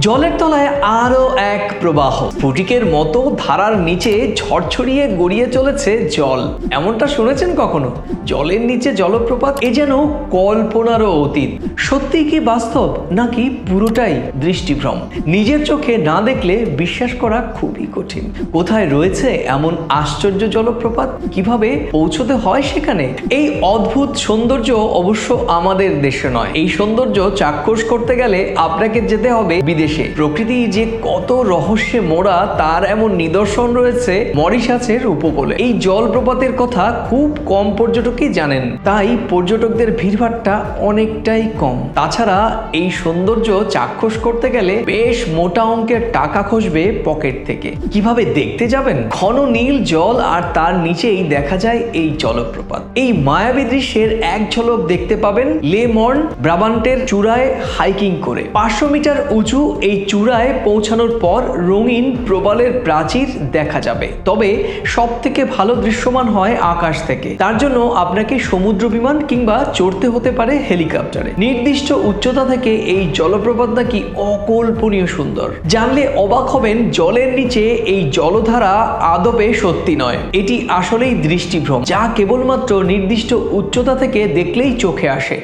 জলের তলায় আরো এক প্রবাহ, স্ফটিকের মতো ধারার নিচে ঝরঝরিয়ে গড়িয়ে চলেছে জল। এমনটা শুনেছেন কখনো? জলের নিচে জলপ্রপাত, এ যেন কল্পনারও অতীত। সত্যি কি বাস্তব, নাকি পুরোটাই দৃষ্টিভ্রম? নিজের চোখে না দেখলে বিশ্বাস করা খুবই কঠিন। কোথায় রয়েছে এমন আশ্চর্য জলপ্রপাত? কিভাবে পৌঁছতে হয় সেখানে? এই অদ্ভুত সৌন্দর্য অবশ্য আমাদের দেশে নয়। এই সৌন্দর্য চাক্ষুষ করতে গেলে আপনাকে যেতে হবে বিদেশে। প্রকৃতি যে কত রহস্যে মোড়া তার এমন নিদর্শন রয়েছে মরিশাসের উপকূলে। এই জলপ্রপাতের কথা খুব কম পর্যটকই জানেন, তাই পর্যটকদের ভিড়ভাট্টা অনেকটাই কম। তাছাড়া এই সৌন্দর্য চাক্ষুষ করতে গেলে বেশ মোটা অঙ্কের টাকা খসবে পকেট থেকে। কিভাবে দেখতে যাবেন? ঘন নীল জল আর তার নিচেই দেখা যায় এই জলপ্রপাত। এই মায়াবী দৃশ্যের এক ঝলক দেখতে পাবেন লে মর্ন ব্রাবান্টের চূড়ায় হাইকিং করে। 500 মিটার উঁচু এই চূড়ায় পৌঁছানোর পর রঙিন প্রবালের প্রাচীর দেখা যাবে। তবে সব থেকে ভালো দৃশ্যমান হয় আকাশ থেকে। তার জন্য আপনাকে সমুদ্র বিমান কিংবা চড়তে হতে পারে হেলিকপ্টারে। নির্দিষ্ট উচ্চতা থেকে এই জলপ্রপাত নাকি অকল্পনীয় সুন্দর। জানলে অবাক হবেন, জলের নিচে এই জলধারা আদপে সত্যি নয়। এটি আসলেই দৃষ্টিভ্রম, যা কেবলমাত্র নির্দিষ্ট উচ্চতা থেকে দেখলেই চোখে আসে।